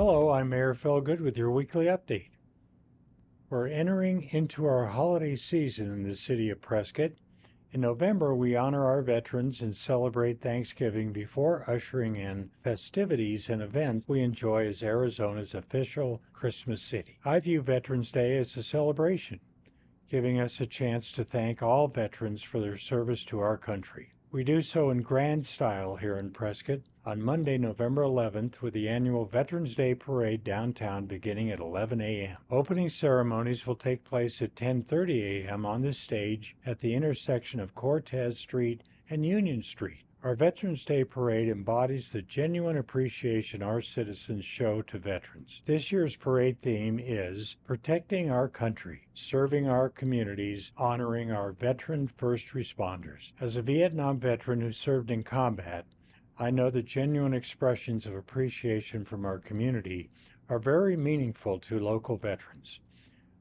Hello, I'm Mayor Philgood with your weekly update. We're entering into our holiday season in the city of Prescott. In November, we honor our veterans and celebrate Thanksgiving before ushering in festivities and events we enjoy as Arizona's official Christmas city. I view Veterans Day as a celebration, giving us a chance to thank all veterans for their service to our country. We do so in grand style here in Prescott on Monday, November 11th, with the annual Veterans Day Parade downtown beginning at 11 a.m. Opening ceremonies will take place at 10:30 a.m. on the stage at the intersection of Cortez Street and Union Street. Our Veterans Day Parade embodies the genuine appreciation our citizens show to veterans. This year's parade theme is Protecting Our Country, Serving Our Communities, Honoring Our Veteran First Responders. As a Vietnam veteran who served in combat, I know that genuine expressions of appreciation from our community are very meaningful to local veterans.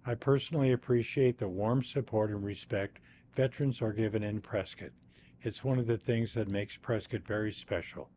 I personally appreciate the warm support and respect veterans are given in Prescott. It's one of the things that makes Prescott very special.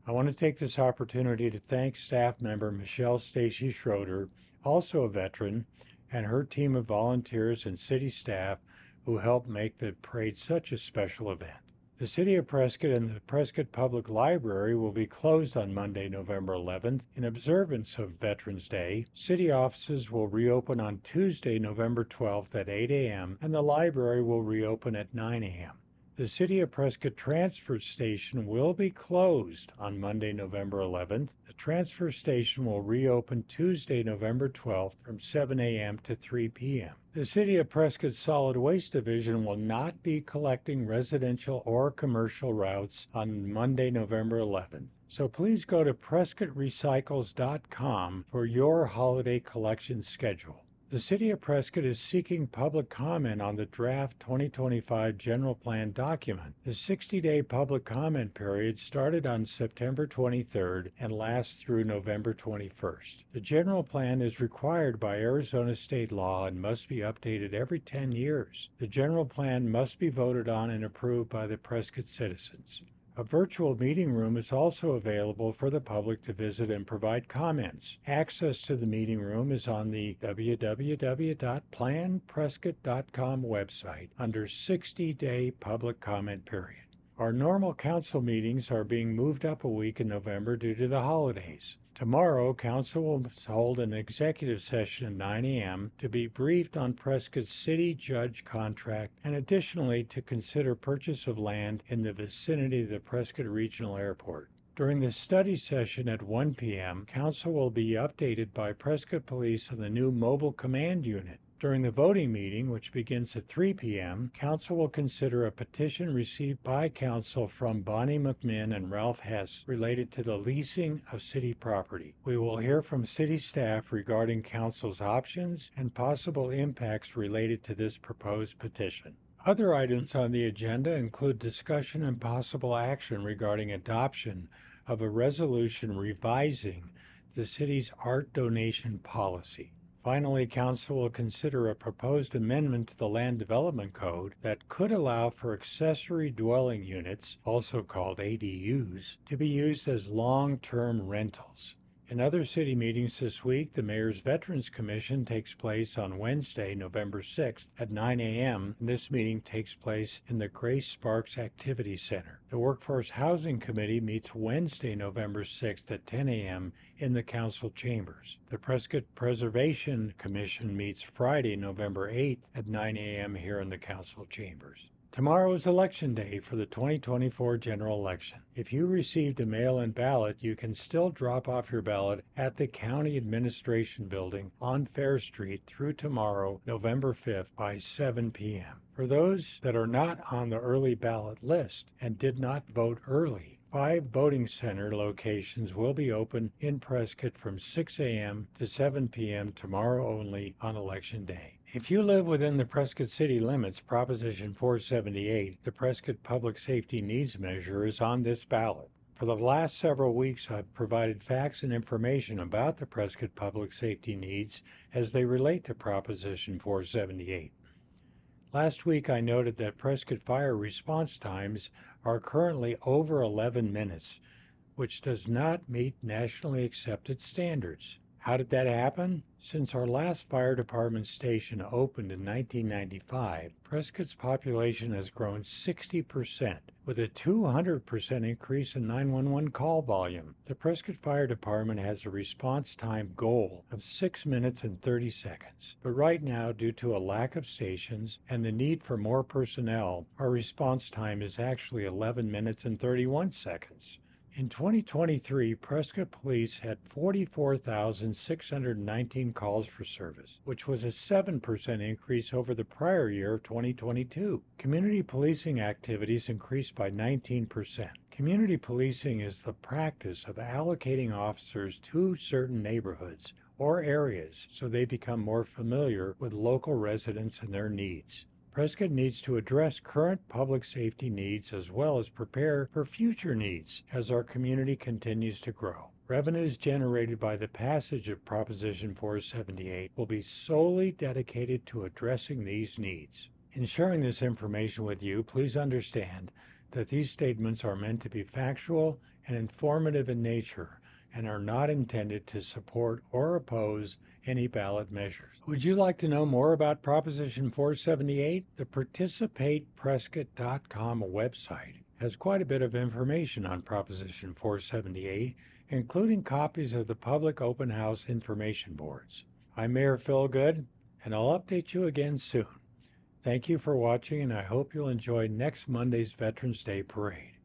I want to take this opportunity to thank staff member Michelle Stacy Schroeder, also a veteran, and her team of volunteers and city staff who helped make the parade such a special event. The City of Prescott and the Prescott Public Library will be closed on Monday, November 11th in observance of Veterans Day. City offices will reopen on Tuesday, November 12th at 8 a.m. and the library will reopen at 9 a.m. The City of Prescott transfer station will be closed on Monday, November 11th. The transfer station will reopen Tuesday, November 12th from 7 a.m. to 3 p.m. The City of Prescott Solid Waste Division will not be collecting residential or commercial routes on Monday, November 11th. So please go to PrescottRecycles.com for your holiday collection schedule. The City of Prescott is seeking public comment on the draft 2025 General Plan document. The 60-day public comment period started on September 23rd and lasts through November 21st. The General Plan is required by Arizona state law and must be updated every 10 years. The General Plan must be voted on and approved by the Prescott citizens. A virtual meeting room is also available for the public to visit and provide comments. Access to the meeting room is on the www.planprescott.com website under 60-day public comment period. Our normal council meetings are being moved up a week in November due to the holidays. Tomorrow, Council will hold an executive session at 9 a.m. to be briefed on Prescott's city judge contract and additionally to consider purchase of land in the vicinity of the Prescott Regional Airport. During the study session at 1 p.m., Council will be updated by Prescott Police on the new mobile command unit. During the voting meeting, which begins at 3 p.m., Council will consider a petition received by Council from Bonnie McMinn and Ralph Hess related to the leasing of city property. We will hear from city staff regarding Council's options and possible impacts related to this proposed petition. Other items on the agenda include discussion and possible action regarding adoption of a resolution revising the city's art donation policy. Finally, Council will consider a proposed amendment to the Land Development Code that could allow for accessory dwelling units, also called ADUs, to be used as long-term rentals. In other city meetings this week, the Mayor's Veterans Commission takes place on Wednesday, November 6th at 9 a.m. and this meeting takes place in the Grace Sparks Activity Center. The Workforce Housing Committee meets Wednesday, November 6th at 10 a.m. in the Council chambers. The Prescott Preservation Commission meets Friday, November 8th at 9 a.m. here in the Council chambers. Tomorrow is Election Day for the 2024 general election. If you received a mail-in ballot, you can still drop off your ballot at the County Administration Building on Fair Street through tomorrow, November 5th by 7 p.m. For those that are not on the early ballot list and did not vote early, 5 voting center locations will be open in Prescott from 6 a.m. to 7 p.m. tomorrow only on Election Day. If you live within the Prescott city limits, Proposition 478, the Prescott Public Safety Needs measure, is on this ballot. For the last several weeks, I've provided facts and information about the Prescott Public Safety Needs as they relate to Proposition 478. Last week, I noted that Prescott fire response times are currently over 11 minutes, which does not meet nationally accepted standards. How did that happen? Since our last fire department station opened in 1995, Prescott's population has grown 60%, with a 200% increase in 911 call volume. The Prescott Fire Department has a response time goal of 6 minutes and 30 seconds. But right now, due to a lack of stations and the need for more personnel, our response time is actually 11 minutes and 31 seconds. In 2023, Prescott Police had 44,619 calls for service, which was a 7% increase over the prior year of 2022. Community policing activities increased by 19%. Community policing is the practice of allocating officers to certain neighborhoods or areas so they become more familiar with local residents and their needs. Prescott needs to address current public safety needs as well as prepare for future needs as our community continues to grow. Revenues generated by the passage of Proposition 478 will be solely dedicated to addressing these needs. In sharing this information with you, please understand that these statements are meant to be factual and informative in nature and are not intended to support or oppose any ballot measures. Would you like to know more about Proposition 478? The ParticipatePrescott.com website has quite a bit of information on Proposition 478, including copies of the public open house information boards. I'm Mayor Phil Good, and I'll update you again soon. Thank you for watching, and I hope you'll enjoy next Monday's Veterans Day Parade.